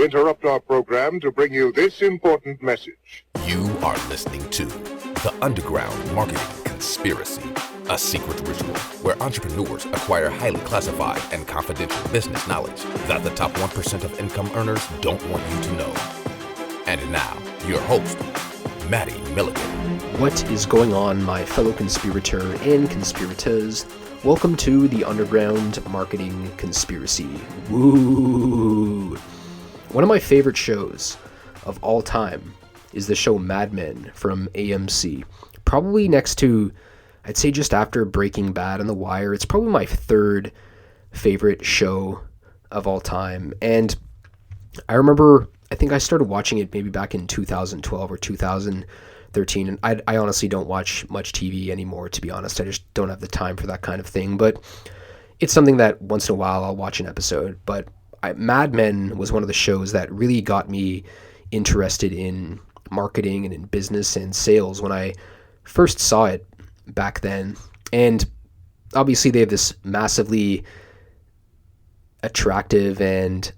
We interrupt our program to bring you this important message. You are listening to The Underground Marketing Conspiracy, a secret ritual where entrepreneurs acquire highly classified and confidential business knowledge that the top 1% of income earners don't want you to know. And now, your host, Maddie Milligan. What is going on, my fellow conspirator and conspirators? Welcome to The Underground Marketing Conspiracy. Woo! One of my favorite shows of all time is the show Mad Men from AMC. Probably next to, I'd say just after Breaking Bad and The Wire. It's probably my third favorite show of all time. And I remember, I think I started watching it maybe back in 2012 or 2013. And I honestly don't watch much TV anymore, to be honest. I just don't have the time for that kind of thing. But it's something that once in a while I'll watch an episode. But Mad Men was one of the shows that really got me interested in marketing and in business and sales when I first saw it back then. And obviously they have this massively attractive and,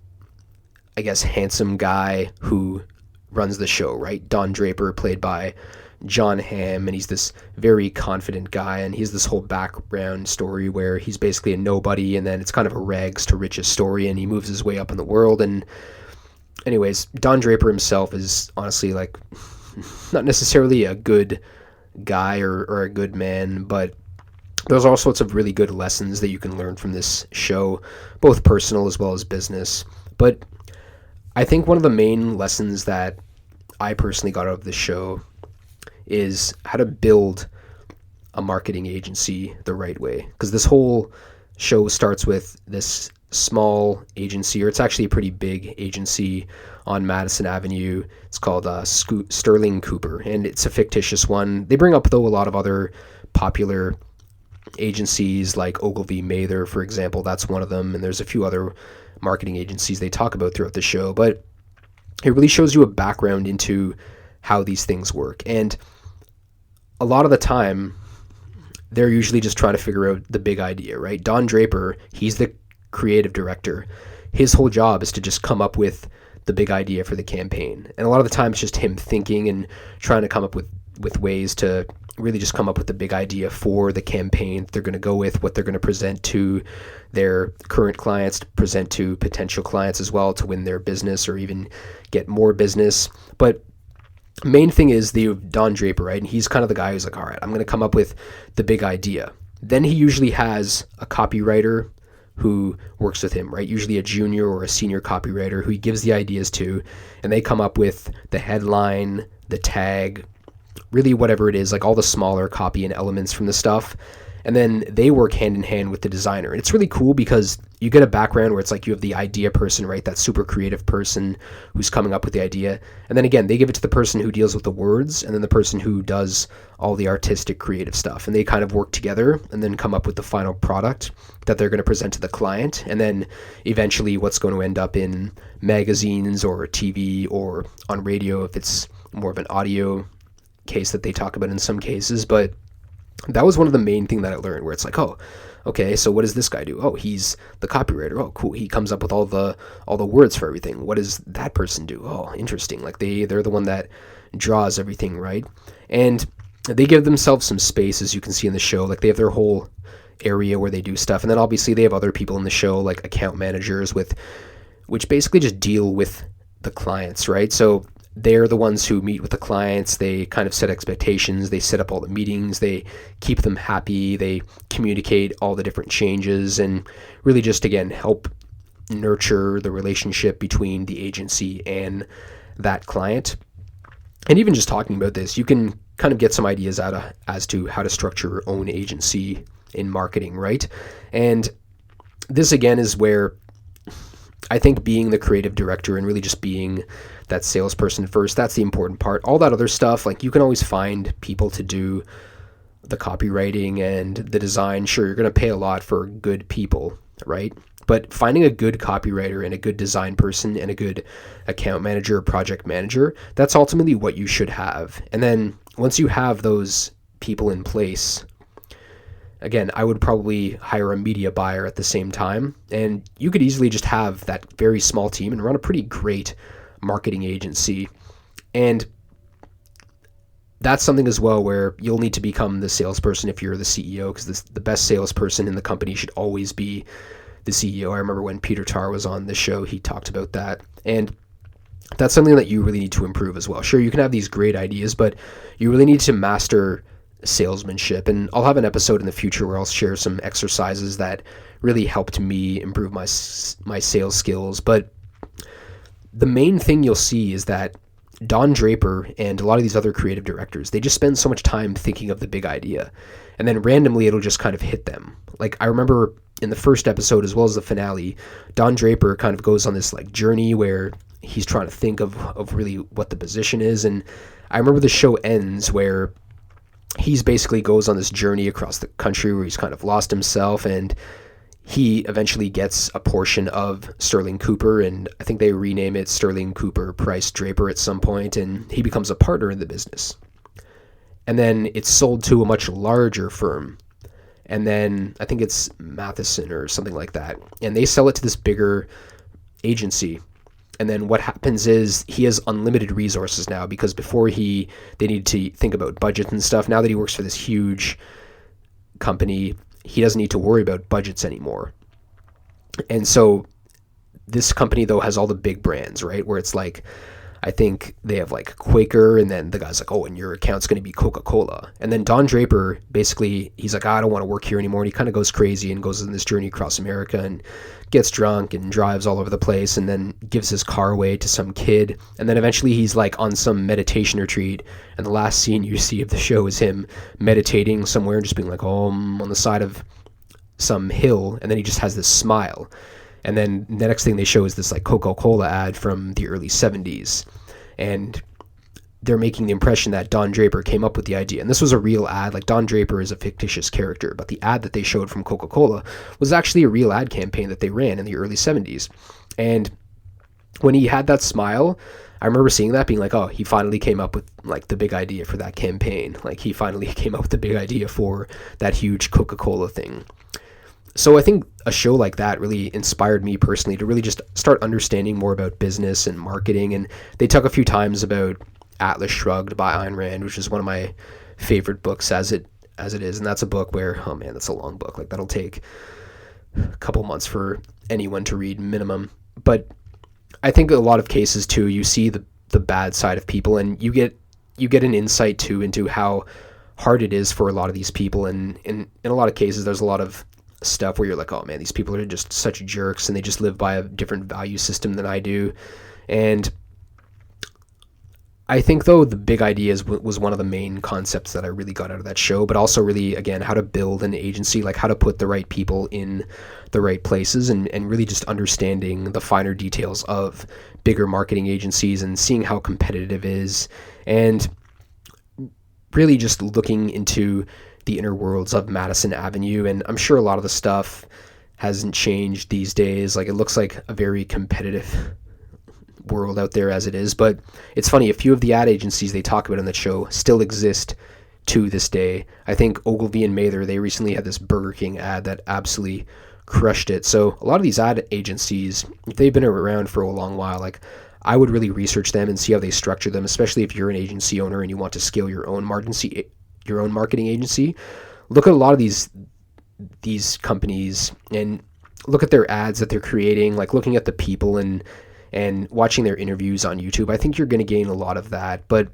I guess, handsome guy who runs the show, right? Don Draper, played by John Hamm, and he's this very confident guy, and he has this whole background story where he's basically a nobody, and then it's kind of a rags to riches story, and he moves his way up in the world. And anyways, Don Draper himself is honestly like not necessarily a good guy or a good man, but there's all sorts of really good lessons that you can learn from this show, both personal as well as business. But I think one of the main lessons that I personally got out of this show is how to build a marketing agency the right way. Because this whole show starts with this small agency, or it's actually a pretty big agency on Madison Avenue. It's called Sterling Cooper, and it's a fictitious one. They bring up, though, a lot of other popular agencies like Ogilvy Mather, for example. That's one of them, and there's a few other marketing agencies they talk about throughout the show. But it really shows you a background into how these things work. And a lot of the time, they're usually just trying to figure out the big idea, right? Don Draper, he's the creative director. His whole job is to just come up with the big idea for the campaign. And a lot of the time, it's just him thinking and trying to come up with ways to really just come up with the big idea for the campaign they're going to go with, what they're going to present to their current clients, to present to potential clients as well, to win their business or even get more business. But main thing is the Don Draper, right? And he's kind of the guy who's like, all right, I'm going to come up with the big idea. Then he usually has a copywriter who works with him, right? Usually a junior or a senior copywriter who he gives the ideas to, and they come up with the headline, the tag, really whatever it is, like all the smaller copy and elements from the stuff. And then they work hand in hand with the designer. And it's really cool because you get a background where it's like you have the idea person, right? That super creative person who's coming up with the idea. And then again, they give it to the person who deals with the words and then the person who does all the artistic creative stuff. And they kind of work together and then come up with the final product that they're going to present to the client. And then eventually what's going to end up in magazines or TV or on radio if it's more of an audio case that they talk about in some cases. But that was one of the main thing that I learned, where it's like, oh, okay, so what does this guy do? Oh, he's the copywriter. Oh, cool. He comes up with all the words for everything. What does that person do? Oh, interesting. Like they're the one that draws everything, right? And they give themselves some space, as you can see in the show. Like they have their whole area where they do stuff. And then obviously they have other people in the show, like account managers which basically just deal with the clients, right? So they're the ones who meet with the clients. They kind of set expectations. They set up all the meetings. They keep them happy. They communicate all the different changes and really just, again, help nurture the relationship between the agency and that client. And even just talking about this, you can kind of get some ideas as to how to structure your own agency in marketing, right? And this, again, is where I think being the creative director and really just being that salesperson first, that's the important part. All that other stuff, like you can always find people to do the copywriting and the design. Sure, you're going to pay a lot for good people, right? But finding a good copywriter and a good design person and a good account manager or project manager, that's ultimately what you should have. And then once you have those people in place, again, I would probably hire a media buyer at the same time, and you could easily just have that very small team and run a pretty great marketing agency. And that's something as well where you'll need to become the salesperson if you're the CEO, because the best salesperson in the company should always be the CEO. I remember when Peter Tarr was on the show, he talked about that. And that's something that you really need to improve as well. Sure, you can have these great ideas, but you really need to master salesmanship. And I'll have an episode in the future where I'll share some exercises that really helped me improve my sales skills. But the main thing you'll see is that Don Draper and a lot of these other creative directors, they just spend so much time thinking of the big idea, and then randomly it'll just kind of hit them. Like, I remember in the first episode as well as the finale, Don Draper kind of goes on this like journey where he's trying to think of really what the position is. And I remember the show ends where he's basically goes on this journey across the country where he's kind of lost himself, and he eventually gets a portion of Sterling Cooper, and I think they rename it Sterling Cooper Price Draper at some point, and he becomes a partner in the business. And then it's sold to a much larger firm, and then I think it's Matheson or something like that, and they sell it to this bigger agency. And then what happens is he has unlimited resources now, because before they needed to think about budgets and stuff. Now that he works for this huge company, he doesn't need to worry about budgets anymore. And so this company, though, has all the big brands, right? Where it's like, I think they have like Quaker, and then the guy's like, oh, and your account's going to be Coca-Cola. And then Don Draper, basically, he's like, I don't want to work here anymore. And he kind of goes crazy and goes on this journey across America and gets drunk and drives all over the place, and then gives his car away to some kid. And then eventually he's like on some meditation retreat, and the last scene you see of the show is him meditating somewhere and just being like, oh, I'm on the side of some hill, and then he just has this smile. And then the next thing they show is this like Coca-Cola ad from the early 70s. And they're making the impression that Don Draper came up with the idea. And this was a real ad. Like, Don Draper is a fictitious character, but the ad that they showed from Coca-Cola was actually a real ad campaign that they ran in the early 70s. And when he had that smile, I remember seeing that, being like, oh, he finally came up with like the big idea for that campaign. Like, he finally came up with the big idea for that huge Coca-Cola thing. So I think a show like that really inspired me personally to really just start understanding more about business and marketing. And they talk a few times about Atlas Shrugged by Ayn Rand, which is one of my favorite books as it is. And that's a book where, oh man, that's a long book. Like, that'll take a couple months for anyone to read minimum. But I think a lot of cases too, you see the bad side of people, and you get an insight too into how hard it is for a lot of these people. And in a lot of cases, there's a lot of stuff where you're like, oh man, these people are just such jerks, and they just live by a different value system than I do. And I think, though, the big ideas was one of the main concepts that I really got out of that show, but also really, again, how to build an agency, like how to put the right people in the right places, and really just understanding the finer details of bigger marketing agencies and seeing how competitive it is, and really just looking into the inner worlds of Madison Avenue. And I'm sure a lot of the stuff hasn't changed these days. Like, it looks like a very competitive world out there as it is. But it's funny, a few of the ad agencies they talk about on that show still exist to this day. I think Ogilvy and Mather, they recently had this Burger King ad that absolutely crushed it. So a lot of these ad agencies, if they've been around for a long while, like, I would really research them and see how they structure them, especially if you're an agency owner and you want to scale your own marketing agency. Look at a lot of these companies and look at their ads that they're creating, like looking at the people and watching their interviews on YouTube. I think you're going to gain a lot of that. But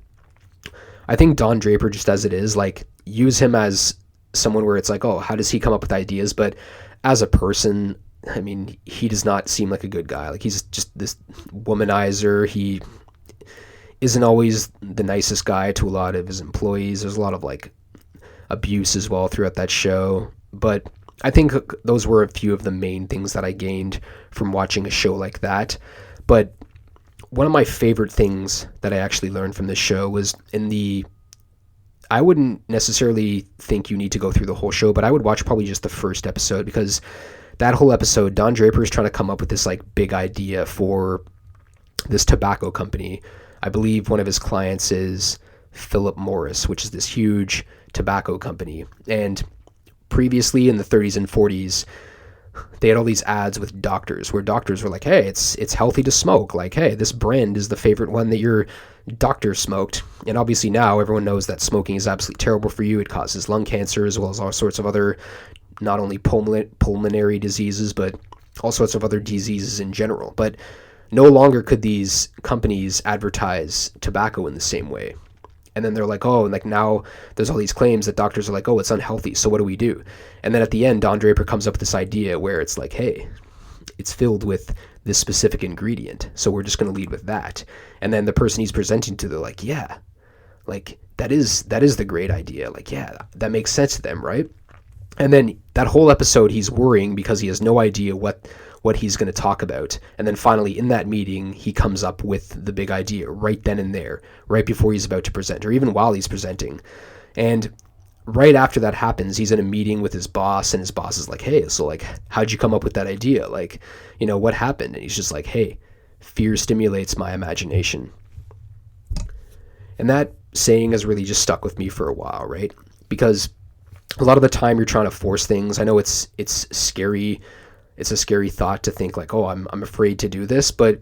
I think Don Draper, just as it is, like, use him as someone where it's like, oh, how does he come up with ideas? But as a person, I mean, he does not seem like a good guy. Like, he's just this womanizer. He isn't always the nicest guy to a lot of his employees. There's a lot of like abuse as well throughout that show. But I think those were a few of the main things that I gained from watching a show like that. But one of my favorite things that I actually learned from this show was I wouldn't necessarily think you need to go through the whole show, but I would watch probably just the first episode, because that whole episode, Don Draper is trying to come up with this like big idea for this tobacco company. I believe one of his clients is Philip Morris, which is this huge tobacco company. And previously in the 30s and 40s, they had all these ads with doctors where doctors were like, hey, it's healthy to smoke. Like, hey, this brand is the favorite one that your doctor smoked. And obviously now everyone knows that smoking is absolutely terrible for you. It causes lung cancer as well as all sorts of other, not only pulmonary diseases, but all sorts of other diseases in general. But no longer could these companies advertise tobacco in the same way. And then they're like, oh, and like now there's all these claims that doctors are like, oh, it's unhealthy, so what do we do? And then at the end, Don Draper comes up with this idea where it's like, hey, it's filled with this specific ingredient, so we're just going to lead with that. And then the person he's presenting to, they're like, yeah, like that is the great idea. Like, yeah, that makes sense to them, right? And then that whole episode, he's worrying because he has no idea what he's going to talk about. And then finally in that meeting, he comes up with the big idea right then and there, right before he's about to present, or even while he's presenting. And right after that happens, he's in a meeting with his boss, and his boss is like, hey, so like, how'd you come up with that idea? Like, you know, what happened? And he's just like, hey, fear stimulates my imagination. And that saying has really just stuck with me for a while, right? Because a lot of the time you're trying to force things. I know it's scary. It's a scary thought to think like, oh, I'm afraid to do this. But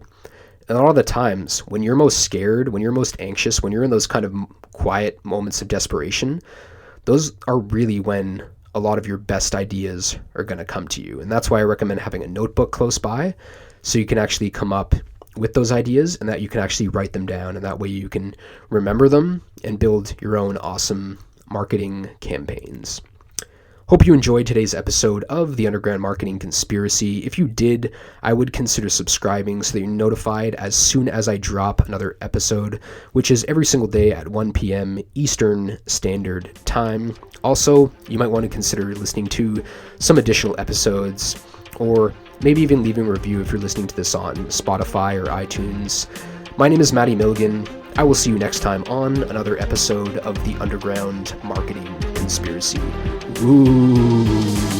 a lot of the times when you're most scared, when you're most anxious, when you're in those kind of quiet moments of desperation, those are really when a lot of your best ideas are going to come to you. And that's why I recommend having a notebook close by so you can actually come up with those ideas and that you can actually write them down. And that way you can remember them and build your own awesome marketing campaigns. Hope you enjoyed today's episode of the Underground Marketing Conspiracy. If you did, I would consider subscribing so that you're notified as soon as I drop another episode, which is every single day at 1 p.m. Eastern Standard Time. Also, you might want to consider listening to some additional episodes, or maybe even leaving a review if you're listening to this on Spotify or iTunes. My name is Matty Milligan. I will see you next time on another episode of the Underground Marketing Conspiracy. Ooh.